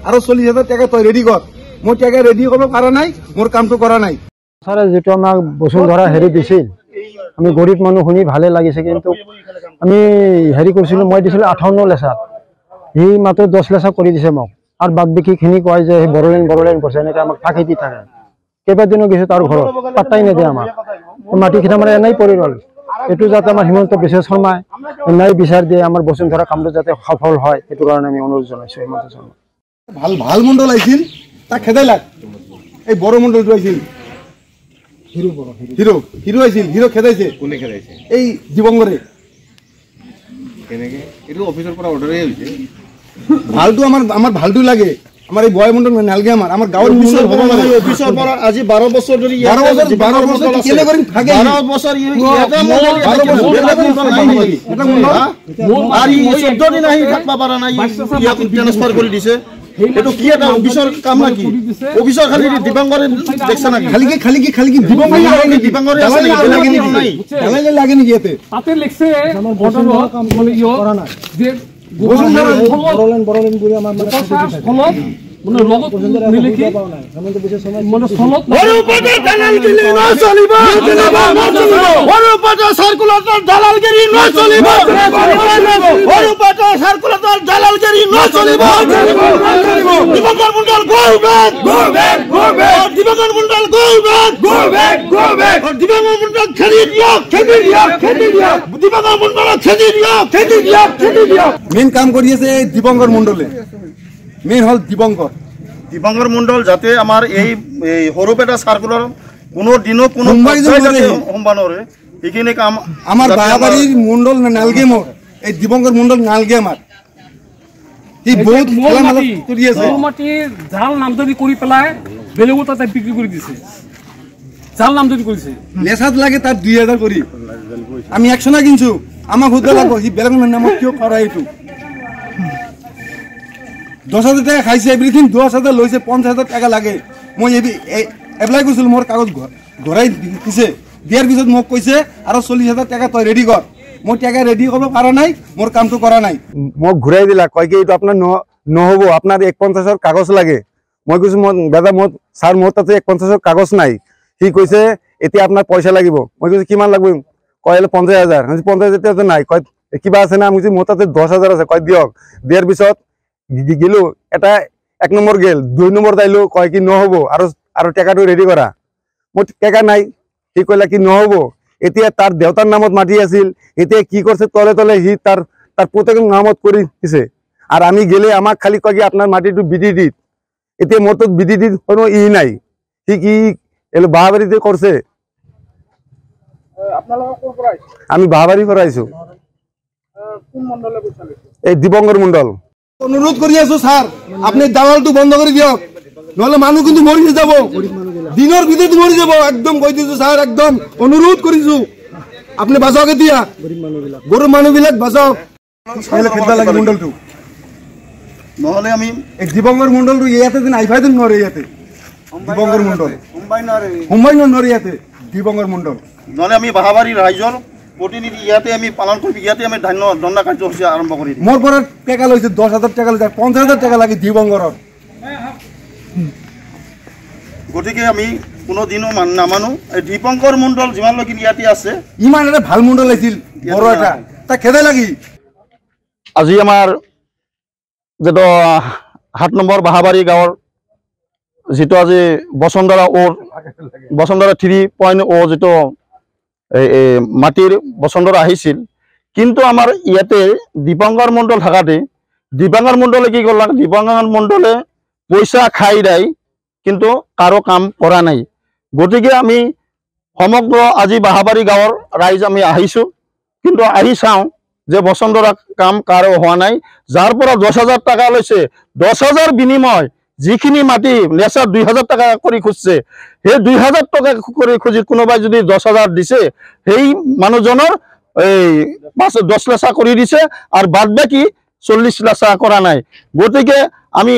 আর 40,000 টাকা তুই রেডি কর। মোর টাকা রেডি করব পারা নাই, মোর কামটো করা নাই। স্যার যেটো আমাক বসুন্ধরা হেৰি দিছিল, আমি গৰিব মানুহ শুনি ভালে লাগিছে, কিন্তু আমি হেৰি কৰিছিলো, মই দিছিলো 58 লেচাৰ, সি মাত্ৰ 10 লেচাৰ কৰি দিছে মোক। আৰু বাদ বাকীখিনি কয় যে বড়োলেণ্ড বসে এনেকৈ আমাক ফাঁকি দি থাকে। কেইবাদিনো গৈছো তাৰ ঘৰত, পাত্তাই নিদিয়ে আমাক। মাটিখিনি মানে এনেই পৰি ৰ'ল। এইটো যাতে আমাৰ হিমন্ত বিশ্ব শৰ্মাই নাই বিচাৰ দিয়ে, আমাৰ বসুন্ধৰা কামটো যাতে সফল হয়, সেইটো কাৰণে আমি অনুৰোধ জনাইছো হিমন্ত শৰ্মা। ভাল ভাল মণ্ডল আইছিল, তাক খেদাই লাগ। এই বড় মণ্ডলটো আইছিল, হিরো আইছিল, হিরো খেদাইছে। কোনে খেদাইছে? এই দিবংগরে। কেনেকে? এটো অফিসৰ পৰা অৰ্ডাৰে হৈছে। ভালটো আমাৰ ভালটো লাগে। আমাৰ এই বয় মণ্ডল নালগে, আমাৰ গাঁৱৰ মণ্ডল হ'ব লাগে। অফিসৰ পৰা আজি 12 বছৰ ধৰি 12 বছৰ কেনে কৰিম থাকে। 12 বছৰ ইয়াতে মণ্ডল 12 বছৰ নাই নেকি? এটা মণ্ডল আৰু 14 দিন আহি থাকবা পাৰা নাই, ইয়াক ট্ৰান্সফাৰ কৰি দিছে। এটো কি এটা অফিসৰ কাম নাকি? অফিসৰ খালি দিবাংগৰে দেখছ না? খালি কি দিবাংগৰে আছে নাই? দালালি লাগে নেকি এতে? তাতে লিখছে অৰ্ডাৰ কাম কৰা নাই যে বসুন্ধৰা বড়োলেণ্ড বুলি আমাৰ ফলত মানে লগত নিলিখি হেমন্ত বিশ্ব শৰ্মা মানে ফলত হৰুপাটা দালালগিৰি নচলিব, হৰুপাটা সাৰ্কুলাৰ দালালগিৰি নচলিব, হৰুপাটা সার্কুলার দালালগিরি নচলিব। দিবাংগর মণ্ডল গো ব্যাক, দিবাংগর মণ্ডল গো ব্যাক, দিবাংগর মণ্ডল খেদি দিয়ক, দিবাংগর মণ্ডল খেদি দিয়ক। মেইন কাম কৰি আছে দিবাংগর মণ্ডলে। মেইন হল দিবাংগর মণ্ডল যাতে আমার এই হরুপেটা সার্কুলার কোনো দিনও কোনো সম্মানরে এইখানে কাম আমার বাহাবাড়ির মণ্ডল নালগে মোর এই দিবাংগর মণ্ডল নালগে আমার এই বহুত খেলামালা কৰি আছে। মাটিৰ জাল নামজাৰি কৰি পেলাই বেলেগো তাতে বিক্ৰি কৰি দিছে, জাল নামজাৰি কৰিছে। লেসাত লাগে তাৰ 2000 কৰি, আমি 100 না কিনছো, আমাক হুদা লাগব সি বেলেগৰ নামত কিয় কৰা এইটো। 10,000 টাকা খাইছে, এভৰিথিং 10,000 লৈছে, 50,000 টাকা লাগে। মই এপ্লাই কৰিছিলো, মোৰ কাগজ ঘূৰাই দিছে। দিয়াৰ পিছত মোক কৈছে আৰু 40,000 টাকা তই ৰেডি কৰ। মই টাকা ৰেডি কৰিব পাৰা নাই, মোৰ কামটো কৰা নাই। মোক ঘূৰাই দিলা, কয় কি এইটো আপোনাৰ নহ'ব, আপোনাৰ 150,000 কাগজ লাগে। মই কৈছো দাদা ছাৰ মোৰ তাতে 150,000 কাগজ নাই। সি কৈছে এতিয়া আপোনাৰ পইচা লাগিব। মই কৈছো কিমান লাগিব? কয় 50,000। 50,000 নাই, কয় কিবা আছে না? মই কৈছো মোৰ তাতে 10,000 আছে, কয় দিয়ক। দিয়াৰ পিছত গেলো, এটা 1 নম্বৰ গেল, 2 নম্বৰ যাইলো, কয় কি নহ'ব আৰু টাকাটো ৰেডি কৰা। মোৰ টাকা নাই, সি কইলা কি নহ'ব। এতিয়া তাৰ দেউতাৰ নামত মাটি আছিল, এতিয়া কি কৰিছে তলে তলে সি তাৰ পুতেকৰ নামত কৰি দিছে। আৰু আমি গেলে আমাক খালি কয় কি আপোনাৰ মাটিটো বিধি দি। এতিয়া মোৰ তো বিধি দি কোনো ই নাই, সি কি বাহাবাৰীতে কৰিছে। আমি বাহাবাৰী পৰা আহিছো। এই দিবংগৰ মণ্ডল। অনুরোধ করি আছো স্যার, আপনি দালালটো বন্ধ করে দিয়ক, নহলে মানুষ কিন্তু মরি যাব, দিনের ভিতরে মরি যাব। একদম কই দিছো স্যার, একদম অনুরোধ করিছো, আপনি বাঁচাও কেতিয়া গরিব মানুষবিলাক বাঁচাও। খেলবা লাগে মণ্ডলটো, নহলে আমি এই দিবংগর মণ্ডলটো ইয়াতে দিন আইফাই দিন নরে, ইয়াতে দিবংগর মণ্ডল মুম্বাই নরে, ইয়াতে দিবংগর মণ্ডল, নহলে আমি বাহাবাড়ির রাইজর প্ৰতিনিধি ইয়াতে আমি পালন কৰি, ইয়াতে আমি দণ্ড কাৰ্যসূচী আৰম্ভ কৰি দিম। মোৰ পৰা টাকা লৈছে 10,000 টাকা লৈছে, 50,000 টাকা লাগে দিবংগৰৰ। গতিকে আমি কোনোদিনো নামানো। এই দীপংকৰ মণ্ডল যিমানলৈকে ইয়াতে আছে, ইমান এটা ভাল মণ্ডল আছিল বড় এটা, তাক খেদাই লাগি। আজি আমাৰ যেটো 7 নম্বৰ বাহাবাৰী গাঁৱৰ যেটো আজি বসুন্ধৰা 3.0 যেটো মাটির বসুন্ধরা আহিছিল, কিন্তু আমার ইয়াতে দীপংকর মণ্ডল থাকাতে দীপংকর মণ্ডলে কি করলাম, দীপংকর মণ্ডলে পয়সা খাই দেয় কিন্তু কারো কাম করা নাই। গতিকে আমি সমগ্র আজি বাহাবাৰী গাঁৱৰ ৰাইজ আমি আহিছো, কিন্তু আহি চাওঁ যে বসুন্ধৰা কাম কাৰো হওয়া নাই। যাৰ পৰা 10,000 টাকা লৈছে, 10,000 বিনিময় যিখিনি মাটি লেচাৰ 2,000 টাকা কৰি খুঁজছে, সেই 2,000 টাকা কৰি খুঁজি কোনোবাই যদি 10,000 দিছে, সেই মানুহজনৰ এই 10 লেচা কৰি দিছে, আৰ বাদ বাকি 40 লেচা কৰা নাই। গতিকে আমি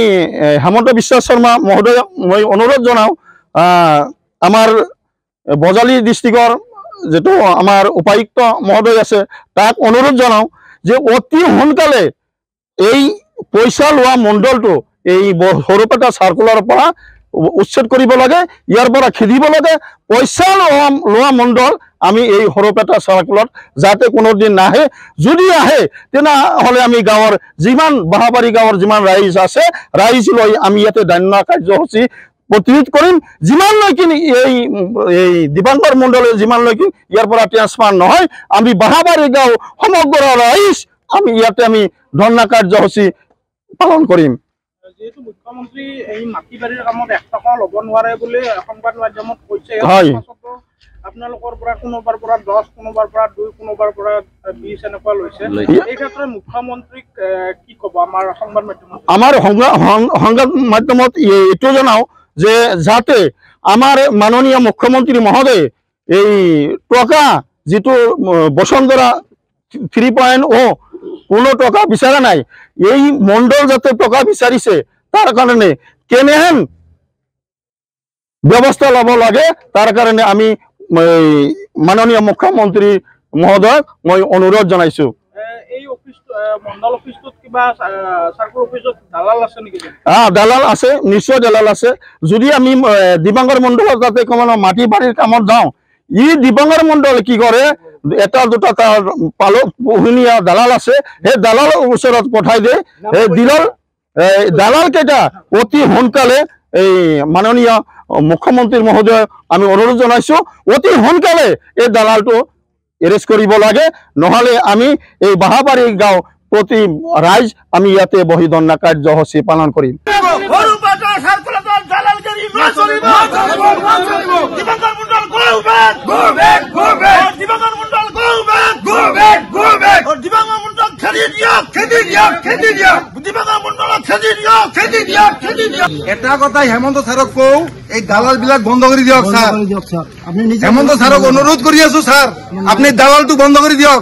হেমন্ত বিশ্ব শৰ্মা মহোদয়ক মই অনুৰোধ জনাওঁ, আমাৰ বজালী ডিষ্ট্ৰিক্টৰ যেটো আমাৰ উপায়ুক্ত মহোদয় আছে, তাক অনুৰোধ জনাওঁ যে অতি সোনকালে এই পইচা লোৱা মণ্ডলটো এই সৰুপেটা চাৰ্কুলাৰৰ পৰা উচ্ছেদ কৰিব লাগে, ইয়াৰ পৰা খেদিব লাগে। পইচা লোৱা মণ্ডল আমি এই সৰুপেটা চাৰ্কুলত যাতে কোনোদিন নাহে, যদি আহে তেনেহ'লে আমি গাঁৱৰ যিমান বাহাবাৰী গাঁৱৰ যিমান ৰাইজ আছে, ৰাইজ লৈ আমি ইয়াতে ধৰ্ণা কাৰ্যসূচী প্ৰতিৰোধ কৰিম, যিমানলৈকে এই দিবাংকৰ মণ্ডলে যিমানলৈকে ইয়াৰ পৰা ট্ৰেন্সফাৰ নহয়, আমি বাহাবাৰী গাঁও সমগ্ৰ ৰাইজ আমি ইয়াতে আমি ধৰ্ণা কাৰ্যসূচী পালন কৰিম। যেহেতু মুখ্যমন্ত্ৰী এই মাটি বাৰীৰ কামত 1 টকা ল'ব নোৱাৰে বুলি সংবাদ মাধ্যমত কৈছে, আপোনালোকৰ পৰা কোনোবাৰ পৰা 10, কোনোবাৰ পৰা 2, কোনোবাৰ পৰা 20 এনেকুৱা লৈছে। এই ক্ষেত্ৰত মুখ্যমন্ত্ৰীক কি ক'ব আমাৰ সংবাদ মাধ্যমত? আমাৰ সংবাদ মাধ্যমত এইটো জনাও যে যাতে আমাৰ মাননীয় মুখ্যমন্ত্ৰী মহোদয় এই টকা যিটো বসুন্ধৰা 3.0 কোনো টকা বিচৰা নাই, এই মণ্ডল যাতে টকা বিচাৰিছে তাৰ কাৰণে কেনেহেন ব্যৱস্থা ল'ব লাগে তাৰ কাৰণে আমি মাননীয় মুখ্যমন্ত্ৰী মহোদয়ক মই অনুৰোধ জনাইছো। এই অফিস মণ্ডল অফিসত কিবা সার্কুল অফিসত দালাল আছে নেকি? দালাল আছে, নিশ্চয় দালাল আছে। যদি আমি দিবাংকৰ মণ্ডলৰ তাতে কোনো মাটি বাৰীৰ কামত যাওঁ, ই দিবাংকৰ মণ্ডল কি কৰে, এটা দুটা তাৰ পোহনীয়া দালাল আছে, সেই দালালৰ ওচৰত পঠাই দিয়ে। সেই দালাল কেইটা অতি সোনকালে এই মাননীয় মুখ্যমন্ত্ৰী মহোদয় আমি অনুৰোধ জনাইছো, অতি সোনকালে এই দালালটো এৰেষ্ট কৰিব লাগে, নহ'লে আমি এই বাহাবাৰী গাঁও প্ৰতি ৰাইজ আমি ইয়াতে বহি ধৰ্ণা কাৰ্যসূচী পালন কৰিম। এটা কথা হেমন্ত ছাৰক কওঁ, এই দালাল বিলাক বন্ধ কৰি দিয়ক ছাৰ। হেমন্ত ছাৰক অনুৰোধ কৰি আছো ছাৰ, আপুনি দালালটো বন্ধ কৰি দিয়ক,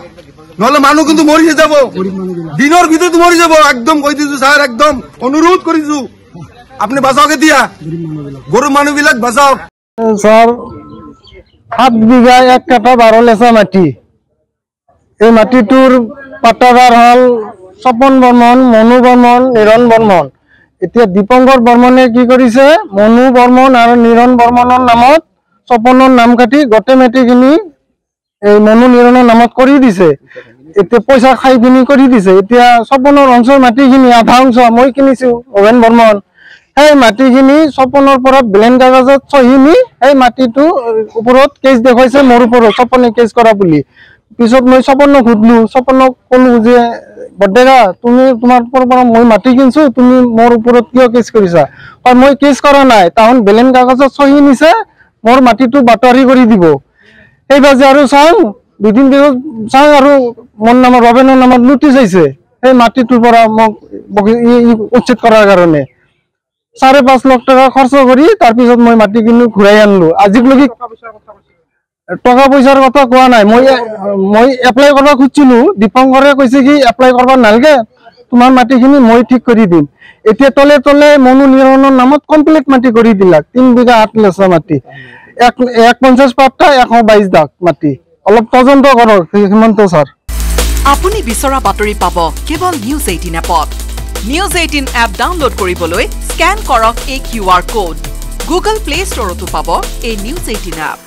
নহলে মানুহ কিন্তু মৰি যাব, দিনৰ ভিতৰত মৰি যাব। একদম কৈ দিছো ছাৰ, একদম অনুৰোধ কৰিছো, আপুনি বাঁচাওক, এতিয়া গৰু মানুহ বিলাক বাঁচাওক। ছাৰ 7 বিঘা 1 কাঠা 12 লেচা মাটি, এই মাটিটোৰ পাট্টাদাৰ হল স্বপন বৰ্মন, মনু বৰ্মন, নিৰণ বৰ্মন। এতিয়া দীপংকৰ বৰ্মনে কি কৰিছে, মনু বৰ্মন আৰু নিৰণ বৰ্মনৰ নামত স্বপনৰ নাম কাটি গোটেই মাটিখিনি এই মনু নিৰণৰ নামত কৰি দিছে। এতিয়া পইচা খাই পিনি কৰি দিছে। এতিয়া স্বপনৰ অংশৰ মাটিখিনি আধা অংশ মই কিনিছো অভেন বৰ্মন, সেই মাটিখিনি স্বপনৰ পৰা বেলেন কাগজত চহি নি সেই মাটিটো ওপৰত কেছ দেখুৱাইছে মোৰ ওপৰত, স্বপনে কেছ কৰা বুলি। পিছত মই স্বপনক সুধিলো, স্বপনক কলো যে বৰডেকা তুমি তোমাৰ পৰা মই মাটি কিনছো, তুমি মোৰ ওপৰত কিয় কেছ কৰিছা? মই কেছ কৰা নাই, তাহন বেলেন কাগজত চহি নিছে, মোৰ মাটিটো বাটাৰি কৰি দিব। সেইবাৰ যে আৰু চাওঁ 2 দিন পিছত চাওঁ আৰু মোৰ নামত ৰবেনৰ নামত নোটিছ আহিছে সেই মাটিটোৰ পৰা মোক উচ্ছেদ কৰাৰ কাৰণে। 5.5 লাখ টকা খৰচ কৰি তাৰপিছত মই মাটি কিনি ঘূৰাই আনিলো। আজিলৈকে টকা পইচাৰ কথা কোৱা নাই, মই এপ্লাই কৰিব খুজিছিলো, দীপংকৰে কৈছে কি এপ্লাই কৰিব নালাগে, তোমাৰ মাটিখিনি মই ঠিক কৰি দিম। এতিয়া তলে তলে মনু নিৰণৰ নামত কমপ্লিট মাটি কৰি দিলাক, 3 বিঘা 8 লেচা মাটি, 150 পাট্টা 122 দাগ মাটি। অলপ তদন্ত কৰক হিমন্ত ছাৰ। আপুনি বিচৰা বাতৰি পাব কেৱল নিউজ 18 এপত। নিউজ 18 এপ ডাউনলোড কৰিবলৈ স্কেন কৰক এই QR কোড। গুগল প্লে ষ্টৰতো পাব এই নিউজ 18 এপ।